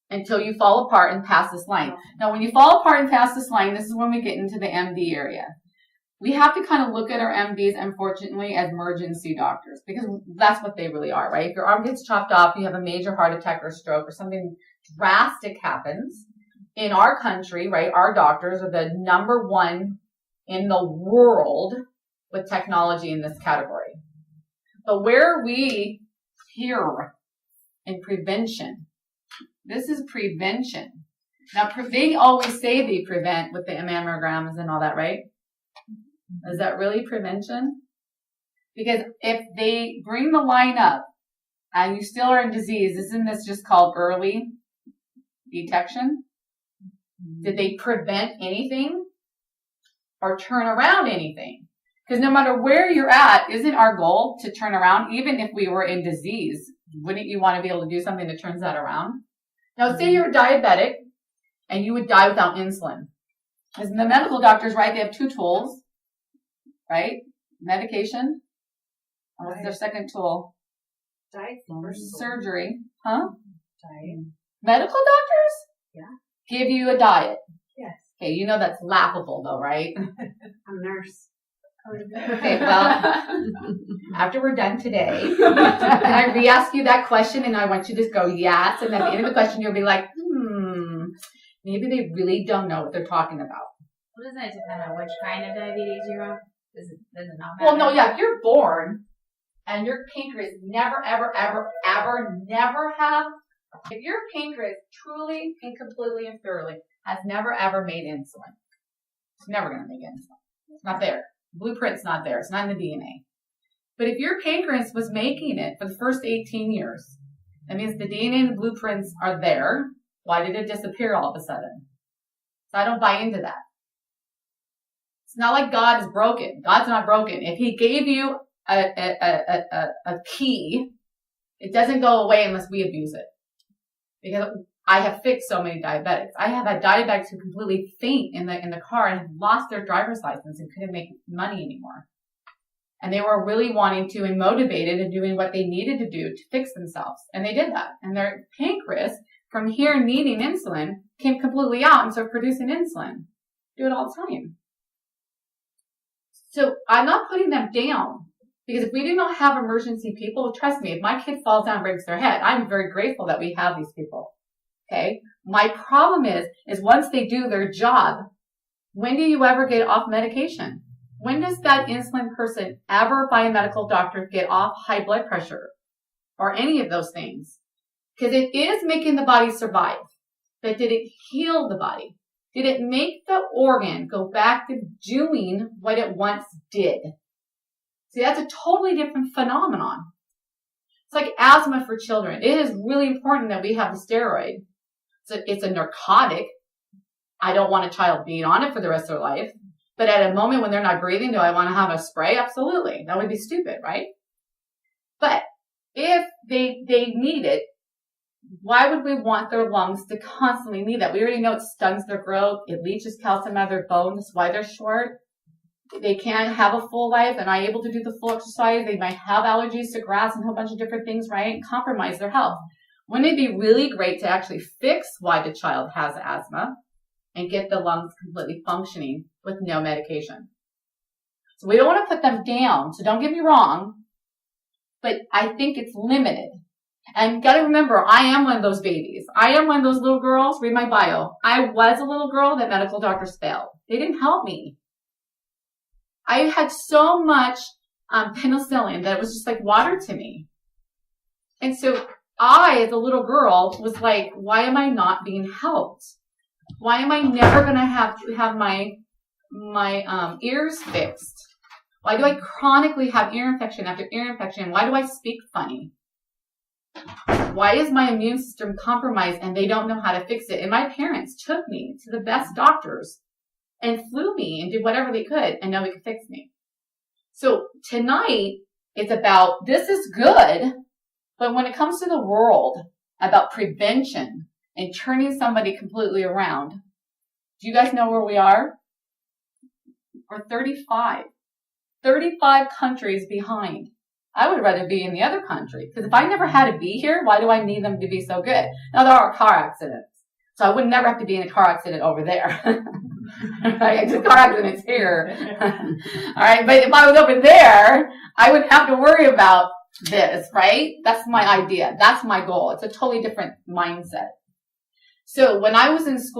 until you fall apart and pass this line. Now, when you fall apart and pass this line, this is when we get into the MD area. We have to kind of look at our MDs, unfortunately, as emergency doctors, because that's what they really are, right? If your arm gets chopped off, you have a major heart attack or stroke or something drastic happens. In our country, right, our doctors are the number one in the world with technology in this category. But where are we here in prevention? This is prevention. Now, they always say they prevent with the mammograms and all that, right? Is that really prevention? Because if they bring the line up and you still are in disease, isn't this just called early detection? Did they prevent anything or turn around anything? Because no matter where you're at, isn't our goal to turn around? Even if we were in disease, wouldn't you want to be able to do something that turns that around? Now, say you're diabetic and you would die without insulin. Because the medical doctors, right, they have two tools, right? Medication. What's their second tool? Diet. Surgery. Huh? Diet. Medical doctors? Yeah. Give you a diet. Yes. Okay, you know that's laughable though, right? I'm a nurse. Okay, well, after we're done today, can I re-ask you that question and I want you to just go yes, and at the end of the question you'll be like, maybe they really don't know what they're talking about. Well, doesn't it depend on which kind of diabetes you're on? Does it not matter? Well, no, yeah, if you're born and your pancreas never, ever, ever, ever, never have, if your pancreas truly and completely and thoroughly has never, ever made insulin, it's never going to make insulin. It's not there. Blueprint's not there. It's not in the DNA. But if your pancreas was making it for the first 18 years, that means the DNA and the blueprints are there. Why did it disappear all of a sudden? So I don't buy into that. It's not like God is broken. God's not broken. If he gave you a key, it doesn't go away unless we abuse it. Because I have fixed so many diabetics. I have had diabetics who completely faint in the car and have lost their driver's license and couldn't make money anymore. And they were really wanting to and motivated and doing what they needed to do to fix themselves. And they did that. And their pancreas, from here needing insulin, came completely out and started producing insulin. Do it all the time. So I'm not putting them down. Because if we do not have emergency people, trust me, if my kid falls down and breaks their head, I'm very grateful that we have these people. Okay? My problem is once they do their job, when do you ever get off medication? When does that insulin person ever, by a medical doctor, get off high blood pressure or any of those things? Because it is making the body survive. But did it heal the body? Did it make the organ go back to doing what it once did? See, that's a totally different phenomenon. It's like asthma for children. It is really important that we have the steroid. It's a narcotic. I don't want a child being on it for the rest of their life. But at a moment when they're not breathing, do I want to have a spray? Absolutely. That would be stupid, right? But if they need it, why would we want their lungs to constantly need that? We already know it stunts their growth. It leaches calcium out of their bones. That's why they're short. They can't have a full life. They're not able to do the full exercise. They might have allergies to grass and a whole bunch of different things, right? Compromise their health. Wouldn't it be really great to actually fix why the child has asthma and get the lungs completely functioning with no medication? So we don't want to put them down. So don't get me wrong, but I think it's limited. And you got to remember, I am one of those babies. I am one of those little girls. Read my bio. I was a little girl that medical doctors failed. They didn't help me. I had so much penicillin that it was just like water to me. And so I, as a little girl, was like, why am I not being helped? Why am I never going to have my ears fixed? Why do I chronically have ear infection after ear infection? Why do I speak funny? Why is my immune system compromised and they don't know how to fix it? And my parents took me to the best doctors and flew me and did whatever they could, and nobody could fix me. So tonight, it's about, this is good, but when it comes to the world, about prevention and turning somebody completely around, do you guys know where we are? We're 35 countries behind. I would rather be in the other country. Because if I never had to be here, why do I need them to be so good? Now, there are car accidents. So I would never have to be in a car accident over there. Right? It's a car accidents here. All right. But if I was over there, I wouldn't have to worry about this, right? That's my idea. That's my goal. It's a totally different mindset. So when I was in school,